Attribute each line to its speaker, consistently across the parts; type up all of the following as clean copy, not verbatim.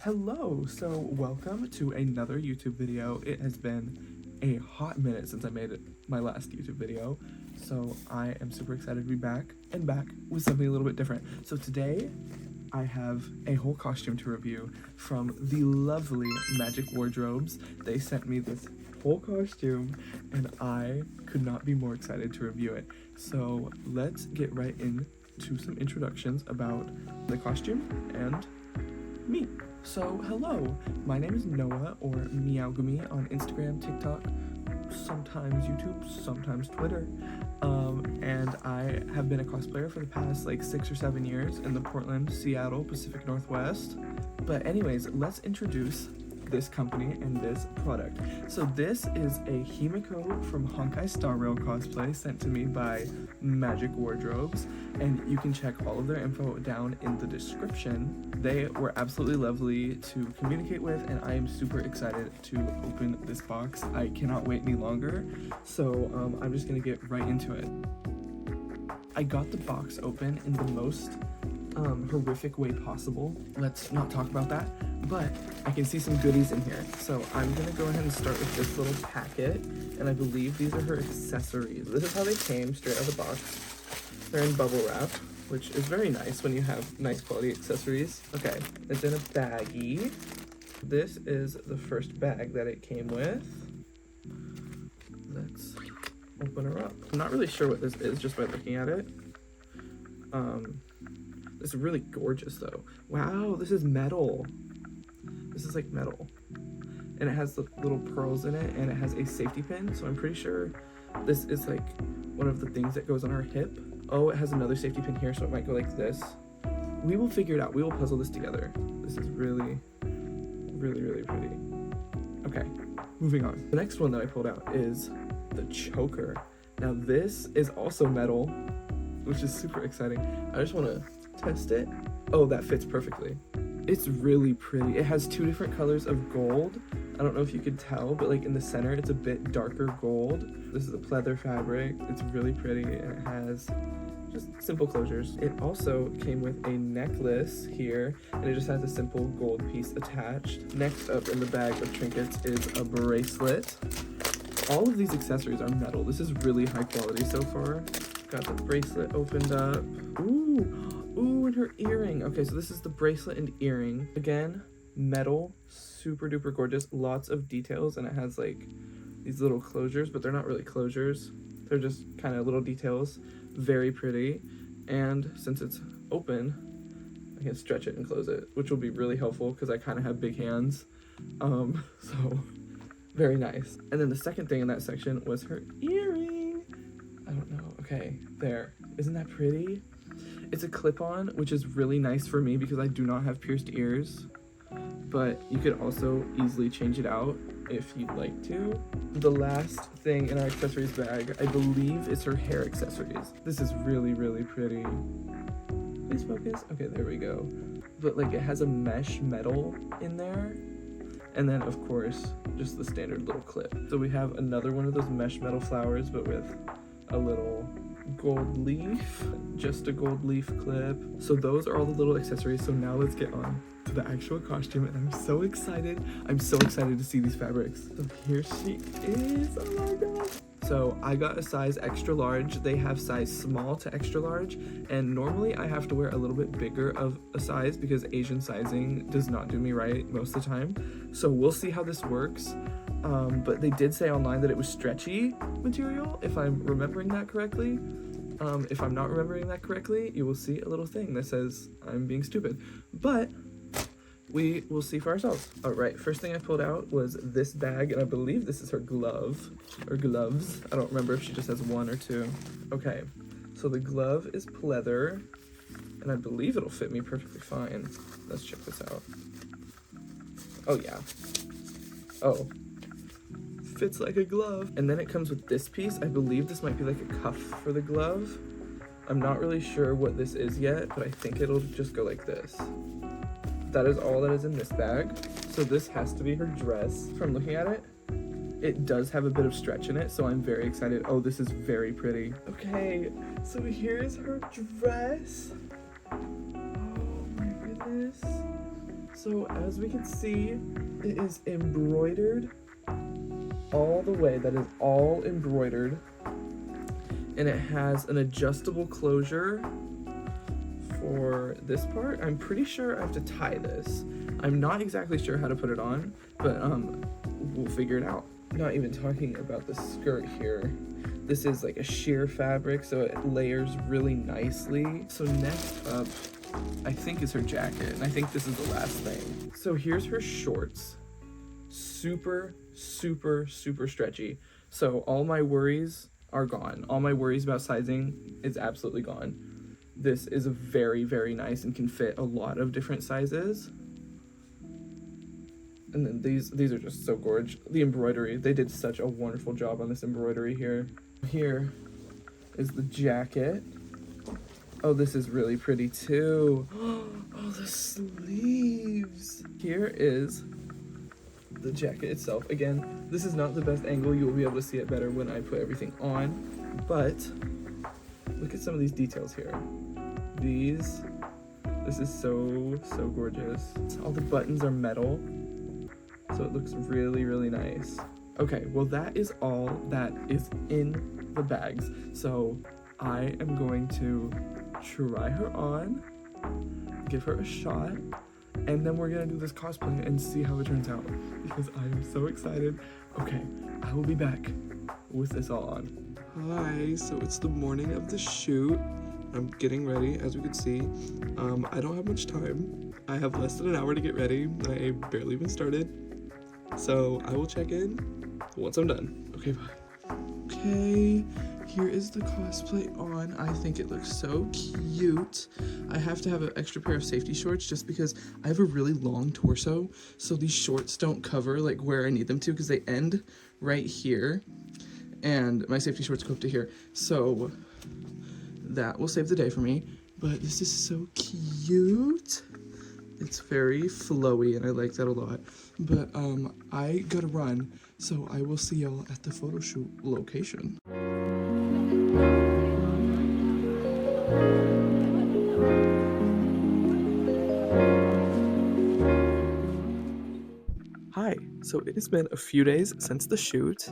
Speaker 1: Hello, so welcome to another YouTube video. It has been a hot minute since I made my last YouTube video, so I am super excited to be back with something a little bit different. So today I have a whole costume to review from the lovely Magic Wardrobes. They sent me this whole costume and I could not be more excited to review it. So let's get right into some introductions about the costume and me. So hello, my name is Noah, or Meowgumi on Instagram, TikTok, sometimes YouTube, sometimes Twitter, and I have been a cosplayer for the past like 6 or 7 years in the Portland, Seattle, Pacific Northwest. But anyways, let's introduce this company and this product. So this is a Himeko from Honkai Star Rail cosplay sent to me by Magic Wardrobes, and you can check all of their info down in the description. They were absolutely lovely to communicate with, and I am super excited to open this box. I cannot wait any longer, so I'm just gonna get right into it. I got the box open in the most horrific way possible. Let's not talk about that, but I can see some goodies in here. So I'm gonna go ahead and start with this little packet, and I believe these are her accessories. This is how they came straight out of the box. They're in bubble wrap, which is very nice when you have nice quality accessories. Okay, it's in a baggie. This is the first bag that it came with. Let's open her up. I'm not really sure what this is just by looking at it. It's really gorgeous though. Wow, this is metal. This is like metal. And it has the little pearls in it, and it has a safety pin, so I'm pretty sure this is like one of the things that goes on her hip. Oh, it has another safety pin here, so it might go like this. We will figure it out. We will puzzle this together. This is really, really, really pretty. Okay, moving on. The next one that I pulled out is the choker. Now this is also metal, which is super exciting. I just want to test it. Oh, that fits perfectly. It's really pretty. It has 2 different colors of gold. I don't know if you could tell, but like in the center, it's a bit darker gold. This is a pleather fabric. It's really pretty, and it has just simple closures. It also came with a necklace here, and it just has a simple gold piece attached. Next up in the bag of trinkets is a bracelet. All of these accessories are metal. This is really high quality so far. Got the bracelet opened up. Ooh, and her earring. Okay, so this is the bracelet and earring. Again, metal, super duper gorgeous. Lots of details, and it has like these little closures, but they're not really closures. They're just kind of little details. Very pretty. And since it's open, I can stretch it and close it, which will be really helpful because I kind of have big hands. So very nice. And then the second thing in that section was her earring. I don't know. Okay, there. Isn't that pretty? It's a clip-on, which is really nice for me because I do not have pierced ears, but you could also easily change it out if you'd like to. The last thing in our accessories bag, I believe, is her hair accessories. This is really, really pretty. Please focus. Okay, there we go. But like it has a mesh metal in there, and then of course just the standard little clip. So we have another one of those mesh metal flowers, but with a little gold leaf, just a gold leaf clip. So those are all the little accessories. So now let's get on to the actual costume, and I'm so excited. I'm so excited to see these fabrics. So here she is. Oh my god. So I got a size extra large. They have size small to extra large, and normally I have to wear a little bit bigger of a size because Asian sizing does not do me right most of the time. So we'll see how this works. But they did say online that it was stretchy material, if I'm remembering that correctly. If I'm not remembering that correctly, you will see a little thing that says I'm being stupid. But we will see for ourselves. All right, first thing I pulled out was this bag, and I believe this is her glove, or gloves. I don't remember if she just has 1 or 2. Okay, so the glove is pleather, and I believe it'll fit me perfectly fine. Let's check this out. Oh yeah. Oh. Fits like a glove. And then it comes with this piece. I believe this might be like a cuff for the glove. I'm not really sure what this is yet, but I think it'll just go like this. That is all that is in this bag. So this has to be her dress. From looking at it, it does have a bit of stretch in it, so I'm very excited. Oh, this is very pretty. Okay, so here's her dress. Oh my goodness. So as we can see, it is embroidered all the way. That is all embroidered. And it has an adjustable closure for this part. I'm pretty sure I have to tie this. I'm not exactly sure how to put it on, but we'll figure it out. Not even talking about the skirt here. This is like a sheer fabric, so it layers really nicely. So next up, I think is her jacket, and I think this is the last thing. So here's her shorts. Super, super, super stretchy. So all my worries are gone. All my worries about sizing is absolutely gone. This is very, very nice and can fit a lot of different sizes. And then these are just so gorgeous. The embroidery, they did such a wonderful job on this embroidery here. Here is the jacket. Oh, this is really pretty too. Oh, the sleeves. Here is the jacket itself. Again, this is not the best angle. You will be able to see it better when I put everything on. But look at some of these details here. This is so gorgeous. All the buttons are metal, so it looks really, really nice. Okay, well that is all that is in the bags. So I am going to try her on, give her a shot, and then we're gonna do this cosplay and see how it turns out, because I am so excited. Okay, I will be back with this all on. Hi, so it's the morning of the shoot. I'm getting ready, as you can see. I don't have much time. I have less than an hour to get ready. I barely even started. So I will check in once I'm done. Okay, bye. Okay, here is the cosplay on. I think it looks so cute. I have to have an extra pair of safety shorts just because I have a really long torso, so these shorts don't cover like where I need them to, because they end right here and my safety shorts go up to here. So that will save the day for me. But this is so cute. It's very flowy and I like that a lot. But I gotta run, so I will see y'all at the photo shoot location. Hi, so it has been a few days since the shoot.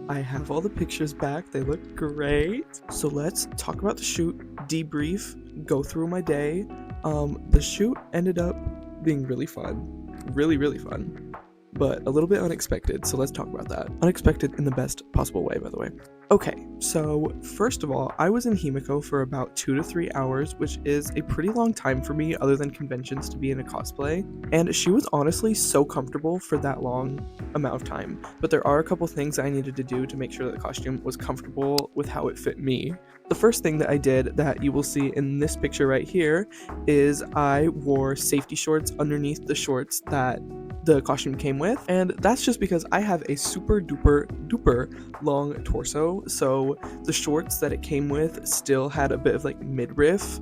Speaker 1: I have all the pictures back, they look great. So let's talk about the shoot, debrief, go through my day. The shoot ended up being really fun, really fun, but a little bit unexpected, so let's talk about that. Unexpected in the best possible way, by the way. Okay, so first of all, I was in Himeko for about 2 to 3 hours, which is a pretty long time for me other than conventions to be in a cosplay, and she was honestly so comfortable for that long amount of time, but there are a couple things I needed to do to make sure that the costume was comfortable with how it fit me. The first thing that I did that you will see in this picture right here is I wore safety shorts underneath the shorts that the costume came with, and that's just because I have a super duper long torso, so the shorts that it came with still had a bit of like midriff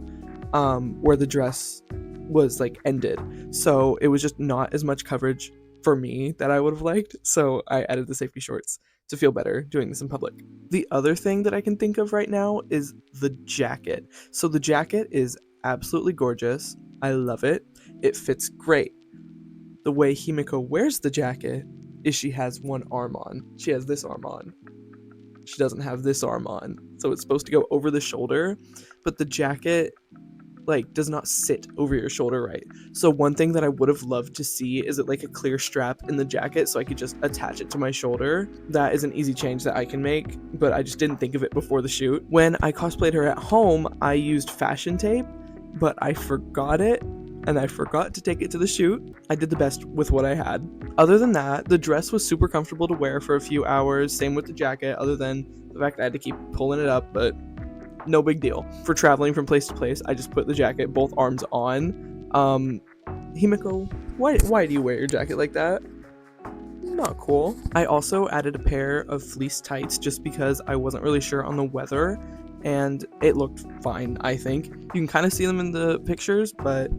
Speaker 1: where the dress was like ended, so it was just not as much coverage for me that I would have liked, so I added the safety shorts to feel better doing this in public. The other thing that I can think of right now is the jacket. So the jacket is absolutely gorgeous. I love it. It fits great. The way Himeko wears the jacket is she has one arm on. She has this arm on. She doesn't have this arm on. So it's supposed to go over the shoulder, but the jacket like does not sit over your shoulder right. So one thing that I would have loved to see is it like a clear strap in the jacket so I could just attach it to my shoulder. That is an easy change that I can make, but I just didn't think of it before the shoot. When I cosplayed her at home, I used fashion tape, but I forgot it and I forgot to take it to the shoot. I did the best with what I had. Other than that, the dress was super comfortable to wear for a few hours, same with the jacket, other than the fact that I had to keep pulling it up, but no big deal. For traveling from place to place, I just put the jacket, both arms on. Himeko, why do you wear your jacket like that? Not cool. I also added a pair of fleece tights just because I wasn't really sure on the weather, and it looked fine, I think. You can kind of see them in the pictures, but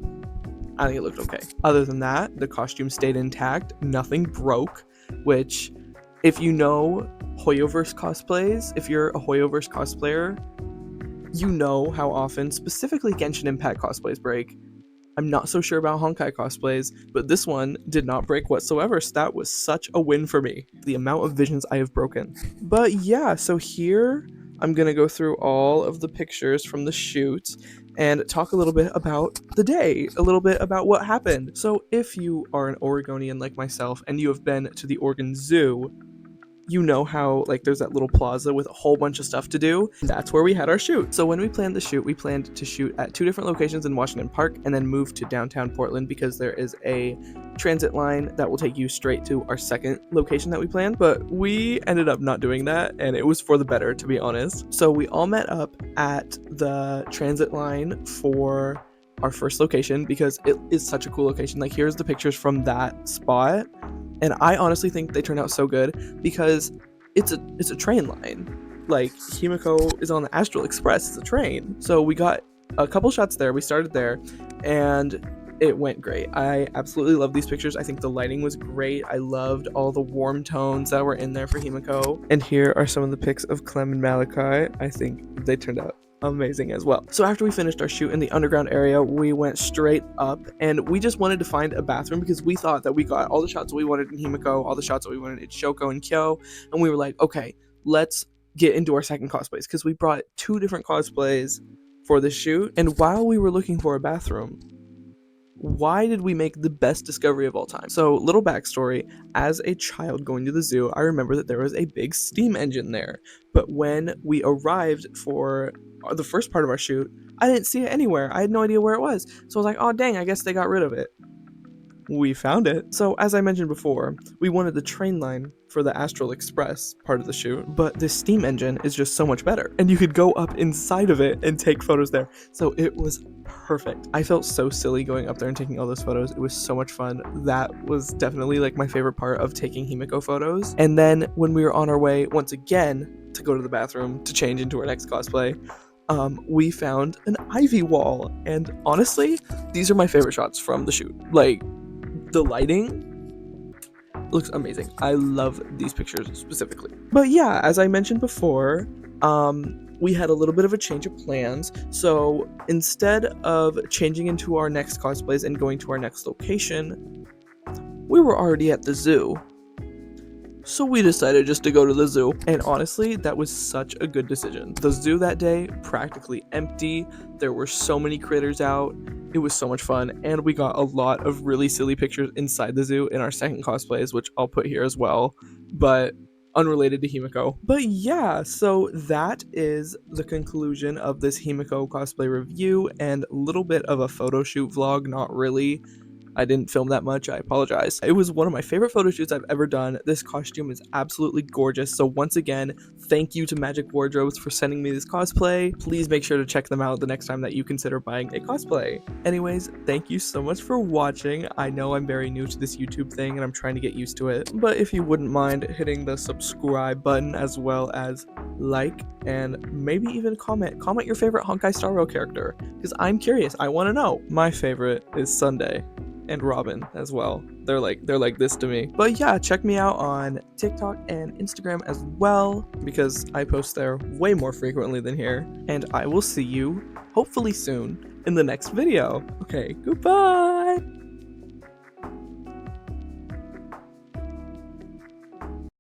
Speaker 1: I think it looked okay. Other than that, the costume stayed intact. Nothing broke, which, if you know Hoyoverse cosplays, if you're a Hoyoverse cosplayer, you know how often, specifically Genshin Impact cosplays break. I'm not so sure about Honkai cosplays, but this one did not break whatsoever, so that was such a win for me. The amount of visions I have broken. But yeah, so here I'm gonna go through all of the pictures from the shoot and talk a little bit about the day, a little bit about what happened. So if you are an Oregonian like myself and you have been to the Oregon Zoo, you know how like there's that little plaza with a whole bunch of stuff to do. That's where we had our shoot. So when we planned the shoot, we planned to shoot at 2 different locations in Washington Park and then move to downtown Portland because there is a transit line that will take you straight to our second location that we planned. But we ended up not doing that, and it was for the better, to be honest. So we all met up at the transit line for our first location because it is such a cool location. Like, here's the pictures from that spot. And I honestly think they turned out so good because it's a train line. Like, Himeko is on the Astral Express. It's a train. So we got a couple shots there. We started there, and it went great. I absolutely love these pictures. I think the lighting was great. I loved all the warm tones that were in there for Himeko. And here are some of the pics of Clem and Malachi. I think they turned out amazing as well. So after we finished our shoot in the underground area, we went straight up and we just wanted to find a bathroom because we thought that we got all the shots that we wanted in Himeko, all the shots that we wanted in Shoko and Kyo, and we were like, okay, let's get into our second cosplays because we brought 2 different cosplays for the shoot. And while we were looking for a bathroom, why did we make the best discovery of all time? So, little backstory, as a child going to the zoo, I remember that there was a big steam engine there. But when we arrived for the first part of our shoot, I didn't see it anywhere. I had no idea where it was. So I was like, oh dang, I guess they got rid of it. We found it. So as I mentioned before, we wanted the train line for the Astral Express part of the shoot, but this steam engine is just so much better. And you could go up inside of it and take photos there. So it was perfect. I felt so silly going up there and taking all those photos. It was so much fun. That was definitely like my favorite part of taking Himeko photos. And then when we were on our way once again to go to the bathroom to change into our next cosplay, we found an ivy wall. And honestly, these are my favorite shots from the shoot. Like, the lighting looks amazing. I love these pictures specifically. But yeah, as I mentioned before, we had a little bit of a change of plans. So instead of changing into our next cosplays and going to our next location, we were already at the zoo. So we decided just to go to the zoo. And honestly, that was such a good decision. The zoo that day, practically empty. There were so many critters out. It was so much fun. And we got a lot of really silly pictures inside the zoo in our second cosplays, which I'll put here as well. But unrelated to Himeko. But yeah, so that is the conclusion of this Himeko cosplay review and a little bit of a photo shoot vlog. Not really. I didn't film that much, I apologize. It was one of my favorite photo shoots I've ever done. This costume is absolutely gorgeous. So once again, thank you to Magic Wardrobes for sending me this cosplay. Please make sure to check them out the next time that you consider buying a cosplay. Anyways, thank you so much for watching. I know I'm very new to this YouTube thing and I'm trying to get used to it. But if you wouldn't mind hitting the subscribe button as well as like and maybe even comment your favorite Honkai Star Rail character, because I'm curious. I want to know. My favorite is Sunday. And Robin as well. They're like this to me. But yeah, check me out on TikTok and Instagram as well, because I post there way more frequently than here. And I will see you hopefully soon in the next video. Okay, goodbye.